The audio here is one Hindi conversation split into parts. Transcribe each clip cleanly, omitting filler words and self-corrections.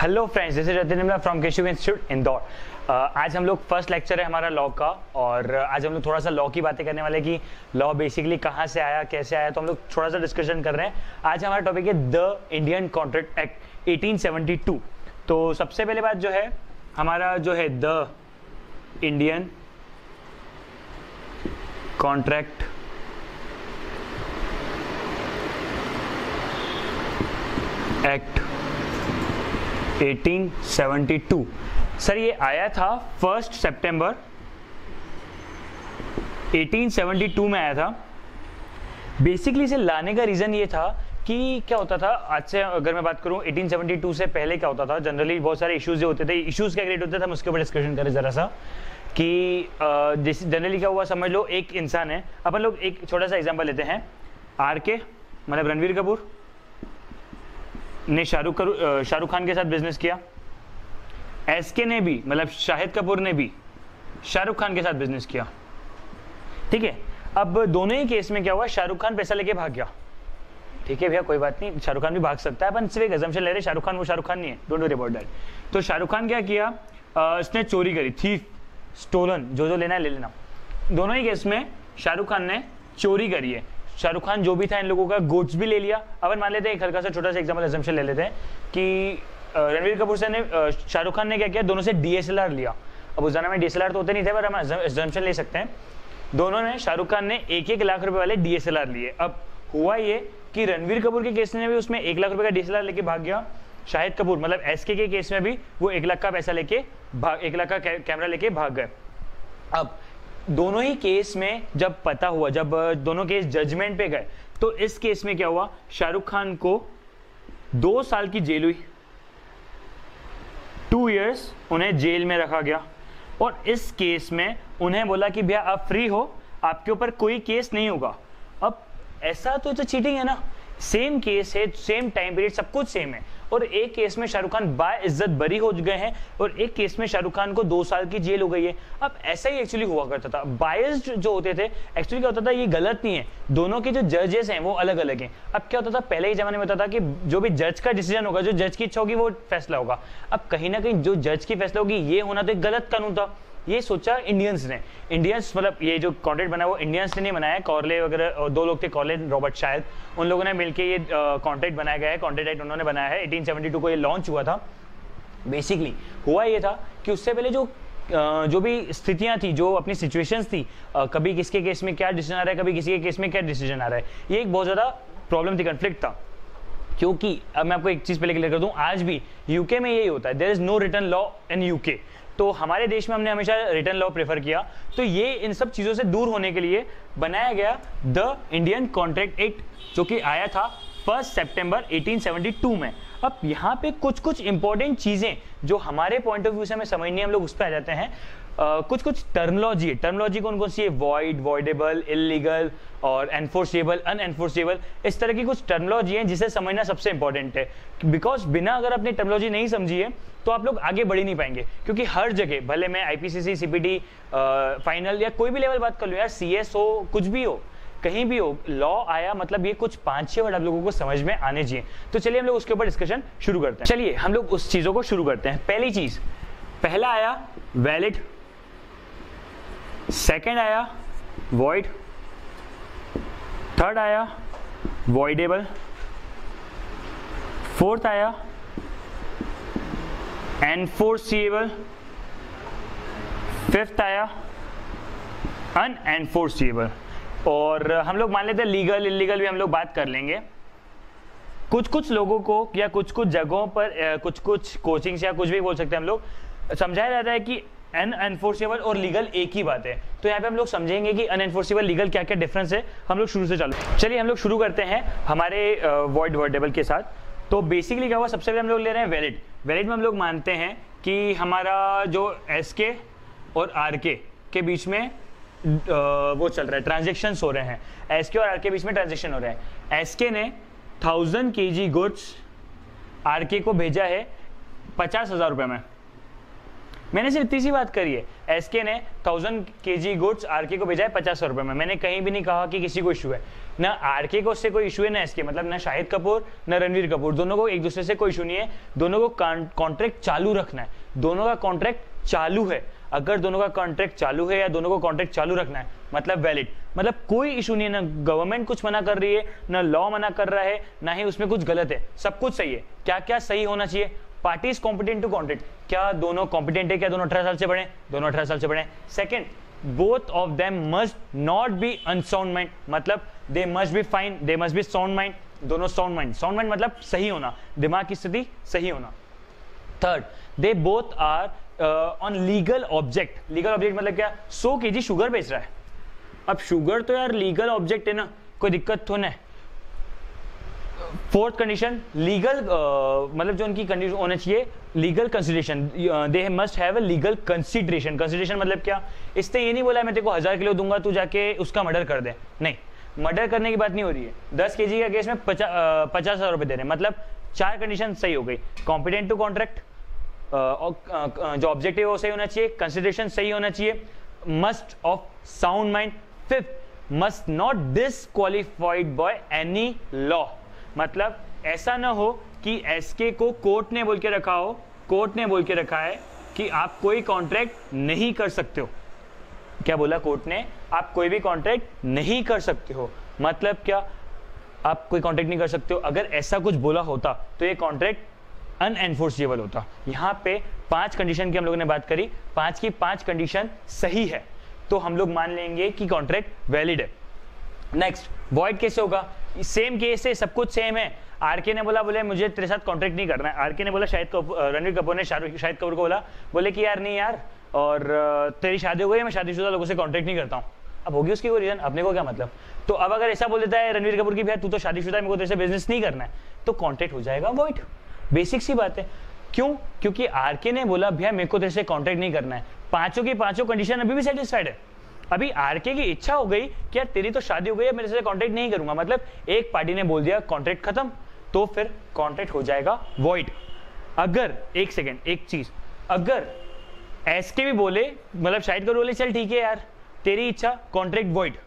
Hello friends, this is Jatin Nirmala from Keshav institute Indore. आज हम लोग फर्स्ट लेक्चर है हमारा लॉ का, और आज हम लोग थोड़ा सा लॉ की बातें करने वाले कि लॉ बेसिकली कहाँ से आया, कैसे आया, तो हम लोग थोड़ा सा डिस्कशन कर रहे हैं। आज हमारा टॉपिक है द इंडियन कॉन्ट्रैक्ट एक्ट 1872। तो सबसे पहले बात जो है हमारा जो है the Indian contract act 1872। Sir ये आया था 1 सितंबर 1872 में आया था। बेसिकली इसे लाने का रीज़न ये था कि क्या होता था, आज से अगर मैं बात करूं 1872 से पहले क्या होता था, जनरली बहुत सारे इश्यूज जो होते थे, इश्यूज क्या क्रिएट होते थे, हम उसके ऊपर डिस्कशन करें ज़रा सा कि जनरली क्या हुआ, समझ लो एक इंसान है, अपन लोग एक छोटा सा एग्जांपल लेते हैं। आर के मतलब रणवीर कपूर ने शाहरुख खान के साथ बिजनेस किया। एसके ने भी मतलब शाहिद कपूर ने भी शाहरुख खान के साथ बिजनेस किया, ठीक है। अब दोनों ही केस में क्या हुआ, शाहरुख खान पैसा लेके भाग गया। ठीक है भैया, कोई बात नहीं, शाहरुख खान भी भाग सकता है, अपन सिर्फ एक अजम्पशन ले रहे, शाहरुख खान वो शाहरुख खान नहीं है, डोंट वरी अबाउट दैट। तो शाहरुख खान क्या किया, उसने चोरी करी, थीफ, स्टोलन, जो लेना है ले लेना। दोनों ही केस में शाहरुख खान ने चोरी करी है। शाहरुख खान जो भी था इन लोगों का गुड्स भी ले लिया। अपन मान लेते हैं एक हल्का सा छोटा सा एग्जांपल अजम्पशन ले लेते हैं कि रणवीर कपूर से ने शाहरुख खान ने क्या किया, दोनों से DSLR लिया। अब उस जमाने में DSLR तो होते नहीं थे, पर हम अजम्पशन ले सकते हैं। दोनों ने, शाहरुख खान ने 1-1 लाख रुपए वाले DSLR लिए। अब हुआ ये कि रणवीर कपूर के केस में भी उसमें 1 लाख रुपए का DSLR लेके भाग गया। शाहिद कपूर मतलब SK के केस में भी वो 1 लाख का पैसा लेके 1 लाख का कैमरा लेके भाग गए। अब दोनों ही केस में जब पता हुआ, जब दोनों केस जजमेंट पे गए, तो इस केस में क्या हुआ, शाहरुख खान को 2 साल की जेल हुई, 2 इयर्स उन्हें जेल में रखा गया। और इस केस में उन्हें बोला कि भैया आप फ्री हो, आपके ऊपर कोई केस नहीं होगा। अब ऐसा तो चीटिंग है ना, सेम केस है, सेम टाइम पीरियड, सब कुछ सेम है, और एक केस में शाहरुख खान बाइज्जत बरी हो गए हैं और एक केस में शाहरुख खान को 2 साल की जेल हो गई है। अब ऐसा ही एक्चुअली हुआ करता था, बायस्ड जो होते थे, एक्चुअली क्या होता था, ये गलत नहीं है, दोनों के जो जजेस हैं वो अलग अलग हैं। अब क्या होता था, पहले ही जमाने में होता था कि जो भी जज का डिसीजन होगा, जो जज की इच्छा होगी वो फैसला होगा। अब कहीं ना कहीं जो जज की फैसला होगी ये होना तो एक गलत कानून था। ये सोचा इंडियंस ने, इंडियंस मतलब ये जो कॉन्ट्रैक्ट बना वो इंडियंस ने नहीं बनाया, कॉर्ले वगैरह 2 लोग थे, कॉर्ले रॉबर्ट शायद, उन लोगों ने मिलकर ये कॉन्ट्रैक्ट बनाया गया है, कॉन्ट्रैक्ट एक्ट उन्होंने बनाया है। 1872 को ये लॉन्च हुआ था। बेसिकली हुआ ये था कि उससे पहले जो भी स्थितियां थी, जो अपनी सिचुएशंस थी, कभी किसके केस में क्या डिसीजन आ रहा है, कभी किसी के केस में क्या डिसीजन आ रहा है, ये एक बहुत ज़्यादा प्रॉब्लम थी, कन्फ्लिक्ट था। क्योंकि अब मैं आपको एक चीज़ पहले क्लियर कर दूं, आज भी यूके में यही होता है, there is no written law in UK. तो हमारे देश में हमने हमेशा रिटन लॉ प्रेफर किया। तो ये इन सब चीज़ों से दूर होने के लिए बनाया गया द इंडियन कॉन्ट्रैक्ट एक्ट, जो कि आया था 1 सितंबर 1872 में। अब यहाँ पे कुछ इंपॉर्टेंट चीज़ें जो हमारे पॉइंट ऑफ व्यू से हमें समझनी है, हम लोग उस पर आ जाते हैं। कुछ टर्मोलॉजी है, टर्मोलॉजी कौन कौन सी है, वॉइड, वॉइडेबल, इलीगल और एनफोर्सेबल, अनएनफोर्सेबल, इस तरह की कुछ टर्मोलॉजी है जिसे समझना सबसे इंपॉर्टेंट है। बिकॉज बिना अगर अपनी टर्मोलॉजी नहीं समझी है तो आप लोग आगे बढ़ ही नहीं पाएंगे। क्योंकि हर जगह, भले मैं IPCC, CPT, फाइनल या कोई भी लेवल बात कर लूँ यार, CS हो, कुछ भी हो, कहीं भी हो, लॉ आया मतलब ये कुछ 5-6 वर्ड आप लोगों को समझ में आने चाहिए। तो चलिए हम लोग उसके ऊपर डिस्कशन शुरू करते हैं। चलिए हम लोग उस चीज़ों को शुरू करते हैं। पहली चीज़, पहला आया वैलिड, सेकंड आया वॉइड, थर्ड आया वॉइडेबल, फोर्थ आया एनफोर्सिएबल, फिफ्थ आया अनएनफोर्सिएबल, और हम लोग मान लेते हैं लीगल, इलीगल भी हम लोग बात कर लेंगे। कुछ लोगों को या कुछ जगहों पर कुछ कोचिंग्स या कुछ भी बोल सकते हैं हम लोग, समझाया जाता है कि अनएनफोर्सेबल और लीगल एक ही बात है। तो यहाँ पे हम लोग समझेंगे कि अनएनफोर्सेबल, लीगल क्या क्या डिफरेंस है। हम लोग शुरू से चलिए हम लोग शुरू करते हैं हमारे वॉइड, वॉइडेबल के साथ। तो बेसिकली क्या हुआ, सबसे पहले हम लोग ले रहे हैं वैलिड। वैलिड में हम लोग मानते हैं कि हमारा जो SK और RK के बीच में वो चल रहा है, ट्रांजेक्शन्स हो रहे हैं, SK और RK के बीच में ट्रांजेक्शन हो रहे हैं। SK ने 1000 kg गुड्स RK को भेजा है 50,000 रुपये में, मैंने सिर्फ इतनी सी बात करी है, एसके ने 1000 kg गुड्स आरके को भेजा है 50 रुपए में। मैंने कहीं भी नहीं कहा कि किसी को इशू है, ना आरके को उससे कोई इशू है ना एसके, मतलब ना शाहिद कपूर ना रणवीर कपूर, दोनों को एक दूसरे से कोई इशू नहीं है। दोनों को कॉन्ट्रैक्ट चालू रखना है, दोनों का कॉन्ट्रैक्ट चालू है। अगर दोनों का कॉन्ट्रैक्ट चालू है या दोनों को कॉन्ट्रैक्ट चालू रखना है मतलब वैलिड, मतलब कोई इशू नहीं है, ना गवर्नमेंट कुछ मना कर रही है ना लॉ मना कर रहा है, ना ही उसमें कुछ गलत है, सब कुछ सही है। क्या क्या सही होना चाहिए? पार्टीज कॉम्पिटेंट टू कॉन्ट्रैक्ट, क्या दोनों कॉम्पिटेंट है, क्या दोनों 18 साल से बड़े, दोनों 18 साल से बड़े। Second, both of them must not be unsound mind, मतलब they must be fine, they must be sound mind, दोनों साउंड माइंड। साउंड माइंड मतलब सही होना, दिमाग की स्थिति सही होना। Third, they both are on legal object. Legal object मतलब क्या? 100 kg शुगर बेच रहा है। अब शुगर तो यार लीगल ऑब्जेक्ट है ना, कोई दिक्कत तो नहीं। फोर्थ कंडीशन, लीगल मतलब जो उनकी कंडीशन होना चाहिए legal consideration, they must have a legal consideration. Consideration मतलब क्या? इसने ये नहीं बोला मैं तेरे को 1000 किलो दूंगा तू जाके उसका मर्डर कर दे, नहीं, मर्डर करने की बात नहीं हो रही है। 10 kg का केस में 50,000 रुपए दे रहे हैं, मतलब 4 कंडीशन सही हो गई। कॉम्पिटेंट टू कॉन्ट्रैक्ट, जो ऑब्जेक्टिव है वो सही होना चाहिए, कंसिडरेशन सही होना चाहिए, must of sound mind. Fifth, must not disqualified bye any law, मतलब ऐसा ना हो कि एसके को कोर्ट ने बोल के रखा हो, कोर्ट ने बोल के रखा है कि आप कोई कॉन्ट्रैक्ट नहीं कर सकते हो। क्या बोला कोर्ट ने? आप कोई भी कॉन्ट्रैक्ट नहीं कर सकते हो, मतलब क्या? आप कोई कॉन्ट्रैक्ट नहीं कर सकते हो। अगर ऐसा कुछ बोला होता तो ये कॉन्ट्रैक्ट अनएनफोर्सेबल होता। यहाँ पे 5 कंडीशन की हम लोगों ने बात करी, 5 की 5 कंडीशन सही है, तो हम लोग मान लेंगे कि कॉन्ट्रैक्ट वैलिड है। नेक्स्ट, वॉइड कैसे होगा? सेम केस है, सब कुछ सेम है। आरके ने बोले मुझे तेरे साथ कॉन्ट्रैक्ट नहीं करना है। आरके ने बोला, रणवीर कपूर ने शाहिद कपूर को बोले कि यार नहीं यार, और तेरी शादी हो गई, मैं शादीशुदा लोगों से कॉन्ट्रैक्ट नहीं करता हूँ। अब होगी उसकी कोई रीजन, अपने को क्या मतलब? तो अब अगर ऐसा बोल देता है रणवीर कपूर की भैया तू तो शादीशुदा है, मेरे को तेरे से बिजनेस नहीं करना है, तो कॉन्ट्रैक्ट हो जाएगा वॉइड। बेसिक सी बात है। क्यों? क्योंकि आरके ने बोला भैया मेरे को तेरे से कॉन्ट्रैक्ट नहीं करना है। पांचों की पांचों कंडीशन अभी भी सेटिस्फाइड है। अभी आरके की इच्छा हो गई कि यार तेरी तो शादी हो गई है, मेरे से कॉन्ट्रैक्ट नहीं करूंगा, मतलब एक पार्टी ने बोल दिया कॉन्ट्रैक्ट खत्म, तो फिर कॉन्ट्रैक्ट हो जाएगा वॉइड। अगर एक सेकेंड, एक चीज, अगर एसके भी बोले, मतलब शाहिद कपूर बोले चल ठीक है यार तेरी इच्छा, कॉन्ट्रैक्ट वॉइड,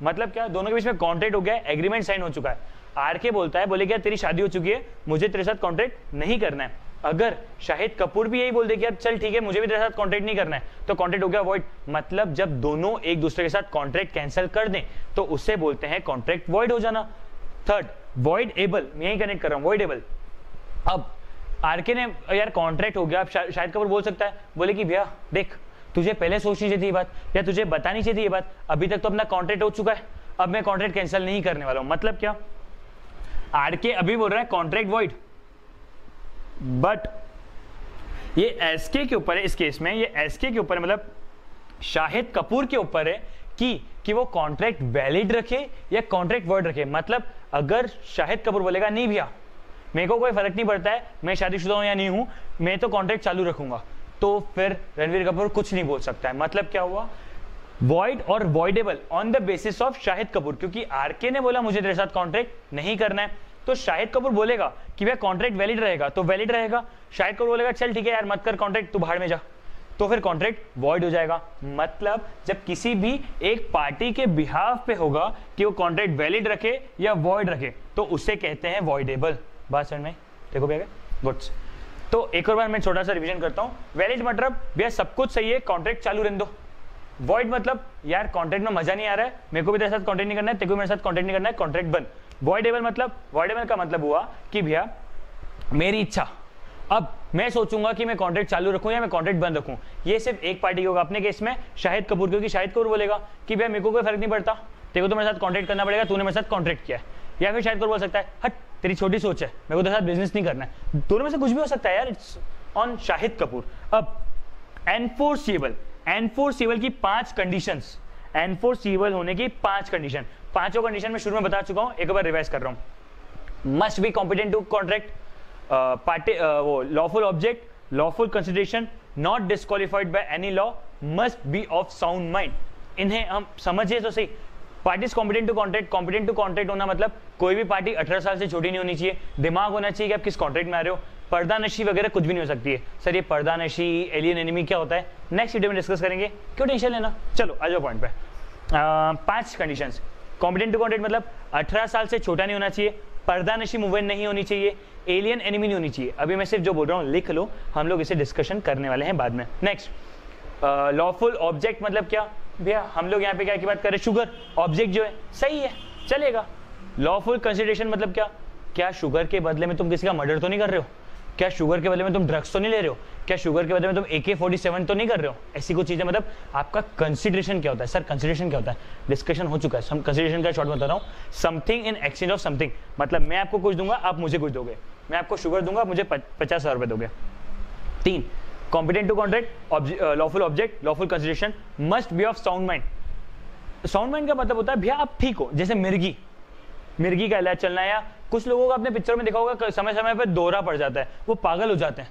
मतलब क्या? दोनों के बीच में कॉन्ट्रैक्ट हो गया है, एग्रीमेंट साइन हो चुका है। आरके बोलता है, बोले क्या तेरी शादी हो चुकी है, मुझे तेरे साथ कॉन्ट्रैक्ट नहीं करना है। अगर शाहिद कपूर भी यही बोल दे कि यार चल ठीक है मुझे भी तेरे साथ कॉन्ट्रैक्ट नहीं करना है, तो कॉन्ट्रैक्ट हो गया वॉइड। मतलब जब दोनों एक दूसरे के साथ कॉन्ट्रैक्ट कैंसिल कर दें तो उससे बोलते हैं कॉन्ट्रैक्ट वॉइड हो जाना। थर्ड, वॉइड एबल, मैं यही कनेक्ट कर रहा हूं, वॉइड एबल। अब आरके ने यार कॉन्ट्रैक्ट हो गया, अब शाहिद कपूर बोल सकता है, बोले कि भैया देख तुझे पहले सोचनी चाहिए थी ये बात, या तुझे बतानी चाहिए थी ये बात, अभी तक तो अपना कॉन्ट्रैक्ट हो चुका है, अब मैं कॉन्ट्रैक्ट कैंसिल नहीं करने वाला हूं। मतलब क्या? आरके अभी बोल रहा है कॉन्ट्रैक्ट वॉइड, बट ये एसके के ऊपर है, इस केस में ये एसके के ऊपर है, मतलब शाहिद कपूर के ऊपर है कि वो कॉन्ट्रैक्ट वैलिड रखे या कॉन्ट्रैक्ट वॉइड रखे। मतलब अगर शाहिद कपूर बोलेगा नहीं भैया मेरे को कोई फर्क नहीं पड़ता है, मैं शादीशुदा हूं या नहीं हूं, मैं तो कॉन्ट्रैक्ट चालू रखूंगा, तो फिर रणवीर कपूर कुछ नहीं बोल सकता है। मतलब क्या हुआ? वॉइड और voidable on the basis of Shahid Kapoor, क्योंकि आरके ने बोला मुझे तेरे साथ कॉन्ट्रैक्ट नहीं करना है, तो शाहिद कपूर बोलेगा कि भैया कॉन्ट्रैक्ट वैलिड रहेगा, तो वैलिड रहेगा। शाहिद कपूर बोलेगा चल ठीक है यार मत कर कॉन्ट्रैक्ट, तू बाहर में जा, तो फिर कॉन्ट्रैक्ट वॉइड हो जाएगा। मतलब जब किसी भी एक पार्टी के बिहाफ पे होगा कि वो कॉन्ट्रैक्ट वैलिड रखे या वॉइड रखे, तो उसे कहते हैं वॉइडेबल। बात समझ में? देखो भैया गुड्स। तो एक और बार मैं छोटा सा रिवीजन करता हूँ। वैलिड मतलब भैया सब कुछ सही है, कॉन्ट्रैक्ट चालू रहने दो। वॉइड मतलब यार कॉन्ट्रैक्ट में मजा नहीं आ रहा है, मेरे को भी तेरे साथ कॉन्ट्रैक्ट नहीं करना है, तेरे को मेरे साथ कॉन्ट्रैक्ट नहीं करना है, कॉन्ट्रैक्ट बंद। वॉइडेबल मतलब, वॉइडेबल का मतलब हुआ कि भैया मेरी इच्छा, अब मैं सोचूंगा कि मैं कॉन्ट्रैक्ट चालू रखूं या मैं कॉन्ट्रैक्ट बंद रखूं। ये सिर्फ एक पार्टी होगा, अपने केस में शाहिद कपूर, क्योंकि शाहिद कपूर बोलेगा कि भैया मेरे को कोई फर्क नहीं पड़ता, तेरे को तो मेरे साथ कॉन्ट्रैक्ट करना पड़ेगा, तूने मेरे साथ कॉन्ट्रैक्ट किया है। या फिर शाहिद कपूर बोल सकता है हट तेरी छोटी सोच है, मेरे को तेरे साथ बिजनेस नहीं करना है। दोनों में से कुछ भी हो सकता है यार, इट्स ऑन शाहिद कपूर। अब एनफोर्सेबल, एनफोर्सेबल की 5 कंडीशंस, एनफोर्सेबल होने की 5 कंडीशन, पांचों कंडीशन में शुरू में बता चुका हूं, एक बार रिवाइज कर रहा हूं। Must be competent to contract, party वो lawful object, lawful consideration, not disqualified by any law, must be of sound mind. इन्हें हम समझिए तो सही। Parties competent to contract, competent to contract होना मतलब कोई भी पार्टी 18 साल से छोटी नहीं होनी चाहिए, दिमाग होना चाहिए कि आप किस कॉन्ट्रैक्ट में आ रहे हो। पर्दा नशी वगैरह कुछ भी नहीं हो सकती है। सर ये पर्दा नशी एलियन एनिमी क्या होता है, नेक्स्ट वीडियो में डिस्कस करेंगे, क्यों टेंशन लेना। चलो आ जाओ पॉइंट पे। 5 कंडीशंस। कॉम्पिटेंट टू कॉन्ट्रैक्ट मतलब 18 साल से छोटा नहीं होना चाहिए, पर्दा नशी मूवमेंट नहीं होनी चाहिए, एलियन एनिमी नहीं होनी चाहिए। अभी मैं सिर्फ जो बोल रहा हूँ लिख लो, हम लोग इसे डिस्कशन करने वाले हैं बाद में। नेक्स्ट, लॉफुल ऑब्जेक्ट मतलब क्या भैया, हम लोग यहाँ पे क्या की बात कर रहे हैं, शुगर ऑब्जेक्ट जो है सही है चलेगा। लॉफुल कंसिडरेशन मतलब क्या शुगर के बदले में तुम किसी का मर्डर तो नहीं कर रहे हो, क्या शुगर के बदले में तुम ड्रग्स तो नहीं ले रहे हो, क्या शुगर के बदले में तुम AK-47 तो नहीं कर रहे हो, ऐसी कुछ चीजें। मतलब आपका कंसिडरेशन क्या होता है। सर कंसिडरेशन क्या होता है, डिस्कशन हो चुका है। कंसिडरेशन का शॉर्ट बता रहा हूँ, something in exchange of something. मतलब मैं आपको कुछ दूंगा, आप मुझे कुछ दोगे, मैं आपको शुगर दूंगा, मुझे 50,000 रुपए दोगे। 3, competent to contract, lawful object, lawful consideration, must be of sound mind. Sound mind का मतलब होता है भैया आप ठीक हो, जैसे मिर्गी का इलाज चलना है, या कुछ लोगों को अपने पिक्चर में देखा होगा समय समय पर दौरा पड़ जाता है, वो पागल हो जाते हैं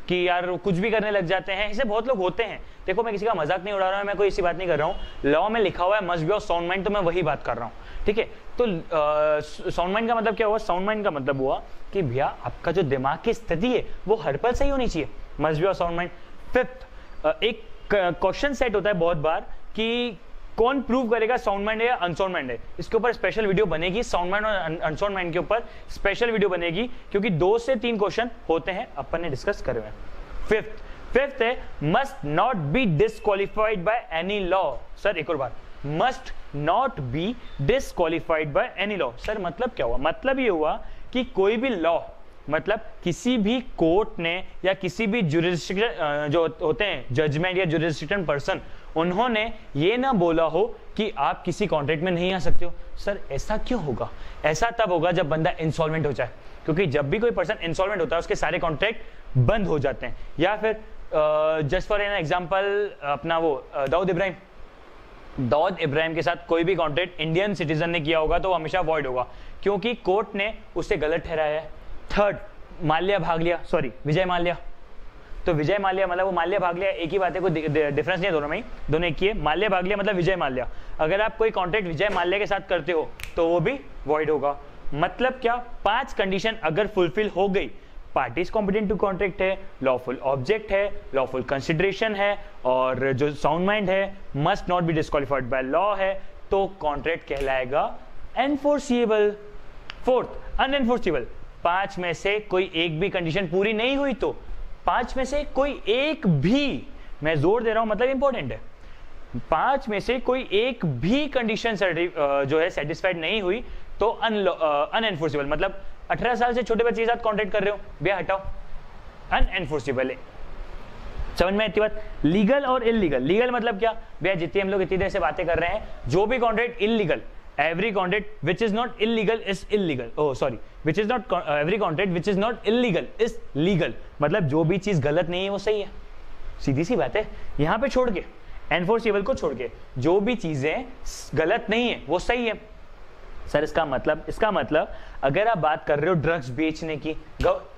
कि यार कुछ भी करने लग जाते हैं, ऐसे बहुत लोग होते हैं। देखो मैं किसी का मजाक नहीं उड़ा रहा हूँ, मैं कोई ऐसी बात नहीं कर रहा हूँ, लॉ में लिखा हुआ है must be of sound mind, तो मैं वही बात कर रहा हूँ, ठीक है। तो साउंड माइंड का मतलब क्या हुआ, साउंड माइंड का मतलब हुआ कि भैया आपका जो दिमाग की स्थिति है वो हर पल सही होनी चाहिए, must be of sound mind. 5th, एक क्वेश्चन सेट होता है बहुत बार कि कौन प्रूव करेगा साउंड माइंड है या अनसाउंड माइंड है। इसके ऊपर स्पेशल वीडियो बनेगी, साउंड माइंड और अनसाउंड माइंड के ऊपर स्पेशल वीडियो बनेगी, क्योंकि 2 से 3 क्वेश्चन होते हैं, अपन ने डिस्कस करे हुए। 5th है must not B disqualified by any law. Sir एक और बात, must not B disqualified by any law. Sir मतलब क्या हुआ, मतलब ये हुआ कि कोई भी लॉ, मतलब किसी भी कोर्ट ने या किसी भी जुरिस्डिक्शन जो होते हैं जजमेंट या जुरिस्डिक्शन पर्सन, उन्होंने ये ना बोला हो कि आप किसी कॉन्ट्रैक्ट में नहीं आ सकते हो। सर ऐसा क्यों होगा, ऐसा तब होगा जब बंदा इंसॉल्वेंट हो जाए, क्योंकि जब भी कोई पर्सन इंसॉल्वेंट होता है उसके सारे कॉन्ट्रैक्ट बंद हो जाते हैं। या फिर जस्ट फॉर एन एग्जांपल अपना वो दाऊद इब्राहिम के साथ कोई भी कॉन्ट्रैक्ट इंडियन सिटीजन ने किया होगा तो वो हमेशा वॉइड होगा, क्योंकि कोर्ट ने उसे गलत ठहराया है। 3rd, विजय माल्या। तो विजय माल्या मतलब वो माल्या भाग लिया, एक ही बात है, कोई डिफरेंस नहीं है दोनों में, दोनों एक ही है। माल्या भाग लिया मतलब विजय माल्या। अगर आप कोई कॉन्ट्रैक्ट विजय माल्या के साथ करते हो तो वो भी वॉइड होगा। मतलब क्या, 5 कंडीशन अगर फुलफिल हो गई, पार्टीज कॉम्पिटेंट टू कॉन्ट्रैक्ट है, लॉफुल ऑब्जेक्ट है, लॉफुल कंसिडरेशन है, और जो साउंड माइंड है, must not B disqualified by law है, तो कॉन्ट्रैक्ट कहलाएगा एनफोर्सिएबल। 4th, अनएनफोर्सिबल। 5 में से कोई एक भी कंडीशन पूरी नहीं हुई तो 5 में से कोई एक भी, मैं जोर दे रहा हूं मतलब इंपॉर्टेंट है, 5 में से कोई एक भी कंडीशन जो है सेटिस्फाइड नहीं हुई तो अनएनफोर्सिबल। मतलब 18 साल से छोटे बच्चे के साथ कॉन्ट्रैक्ट कर रहे हो, भैया हटाओ, अनएनफोर्सिबल है। समझ में आती बात। लीगल और इलीगल। लीगल मतलब क्या भैया, जितनी हम लोग इतनी देर से बातें कर रहे हैं, जो भी contract illegal, every contract which is not illegal is illegal, which is not every contract which is not illegal is legal। मतलब जो भी चीज गलत नहीं है वो सही है, सीधी सी बात है। यहां पे छोड़ के, एनफोर्सिबल को छोड़ के, जो भी चीजें गलत नहीं है वो सही है। सर इसका मतलब अगर आप बात कर रहे हो ड्रग्स बेचने की,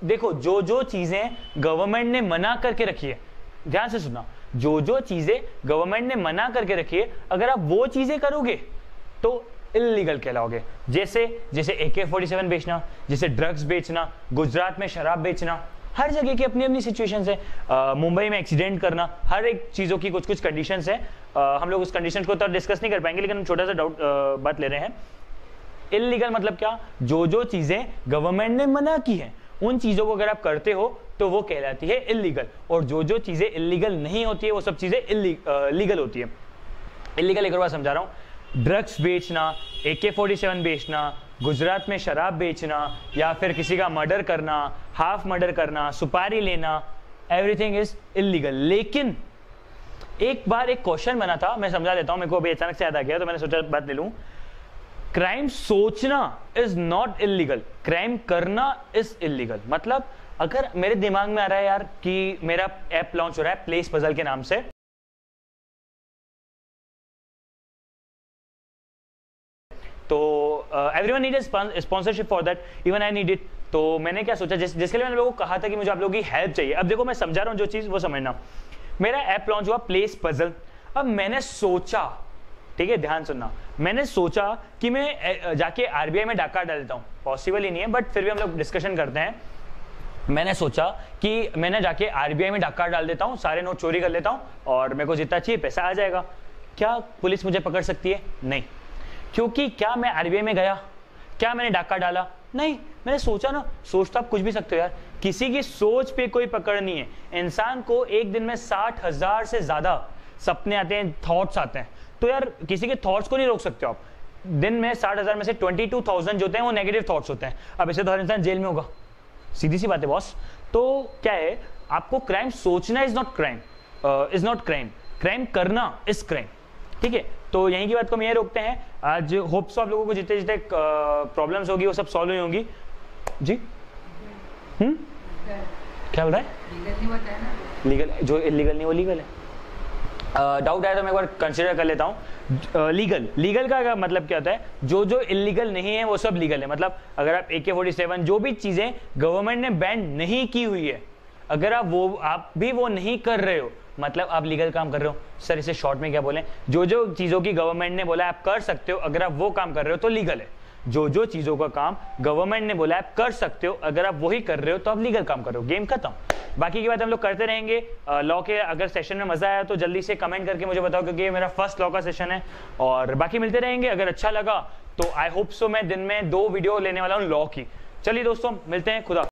देखो जो चीजें गवर्नमेंट ने मना करके रखी है, ध्यान से सुना, जो चीजें गवर्नमेंट ने मना करके रखी है, अगर आप वो चीजें करोगे तो इलीगल कहलाओगे। जैसे AK-47 बेचना, जैसे ड्रग्स बेचना, गुजरात में शराब बेचना, हर जगह की अपनी अपनी सिचुएशंस है। मुंबई में एक्सीडेंट करना, हर एक चीजों की कुछ कंडीशंस है। हम लोग उस कंडीशंस को तो डिस्कस नहीं कर पाएंगे, लेकिन हम छोटा सा बात ले रहे हैं। इलीगल मतलब क्या, जो चीजें गवर्नमेंट ने मना की है उन चीजों को अगर आप करते हो तो वो कहलाती है इलीगल, और जो चीजें इलीगल नहीं होती है वो सब चीजें लीगल होती है। इलीगल एक और बार समझा रहा हूं, ड्रग्स बेचना, AK-47 बेचना, गुजरात में शराब बेचना, या फिर किसी का मर्डर करना, हाफ मर्डर करना, सुपारी लेना, एवरीथिंग इज इलीगल। लेकिन एक बार एक क्वेश्चन बना था, मैं समझा देता हूं, मेरे को अभी अचानक से याद आ गया तो मैंने सोचा बात ले लूं। क्राइम सोचना इज नॉट इलीगल, क्राइम करना इज इलीगल। मतलब अगर मेरे दिमाग में आ रहा है यार कि मेरा ऐप लॉन्च हो रहा है प्लेस पजल के नाम से, तो everyone need sponsorship for that, even I need it. तो मैंने क्या सोचा, जिसके लिए मैंने लोगों को कहा था कि मुझे आप लोगों की हेल्प चाहिए। अब देखो मैं समझा रहा हूं जो चीज वो समझना। मेरा ऐप लॉन्च हुआ प्लेस पजल। अब मैंने सोचा, ठीक है ध्यान सुनना, मैंने सोचा कि मैं जाके RBI में डाका डाल देता हूं। पॉसिबल ही नहीं है, बट फिर भी हम लोग डिस्कशन करते हैं। मैंने सोचा कि मैंने जाके आरबीआई में डाका डाल देता हूँ, सारे नोट चोरी कर लेता हूँ और मेरे को जितना चाहिए पैसा आ जाएगा। क्या पुलिस मुझे पकड़ सकती है? नहीं, क्योंकि क्या मैं आरबीआई में गया, क्या मैंने डाका डाला? नहीं, मैंने सोचा ना। सोच तो आप कुछ भी सकते हो यार, किसी की सोच पे कोई पकड़ नहीं है। इंसान को एक दिन में 60,000 से ज्यादा सपने आते हैं, थॉट्स आते हैं, तो यार किसी के थॉट्स को नहीं रोक सकते आप। दिन में 60,000 में से 22,000 जो होते हैं वो नेगेटिव थॉट्स होते हैं। अब ऐसे तो हर इंसान जेल में होगा, सीधी सी बात है बॉस। तो क्या है, आपको क्राइम सोचना इज नॉट क्राइम, क्राइम करना इज क्राइम। ठीक है, तो यहीं की बात को हम ये रोकते हैं। आज होप्स आप लोगों को जितने जितने प्रॉब्लम्स होगी वो सब सॉल्व हुई होंगी जी। क्या बोल रहा है? लीगल, जो इलीगल नहीं वो लीगल है। डाउट आया तो मैं एक बार कंसिडर कर लेता हूँ। लीगल का मतलब क्या होता है? जो जो इलीगल नहीं है वो सब लीगल है। मतलब अगर आप AK-47 जो भी चीजें गवर्नमेंट ने बैन नहीं की हुई है, अगर आप भी वो नहीं कर रहे हो, मतलब आप लीगल काम कर रहे हो। सर इसे शॉर्ट में क्या बोलें? जो जो चीजों की गवर्नमेंट ने बोला आप कर सकते हो, अगर आप वो काम कर रहे हो तो लीगल है। जो जो चीजों का काम गवर्नमेंट ने बोला आप कर सकते हो, अगर आप वही कर रहे हो तो आप लीगल काम कर रहे हो। गेम खत्म। बाकी की बात हम लोग करते रहेंगे। लॉ के अगर सेशन में मजा आया तो जल्दी से कमेंट करके मुझे बताओ, क्योंकि ये मेरा फर्स्ट लॉ का सेशन है। और बाकी मिलते रहेंगे। अगर अच्छा लगा तो आई होप सो मैं दिन में 2 वीडियो लेने वाला हूँ लॉ की। चलिए दोस्तों, मिलते हैं। खुदा।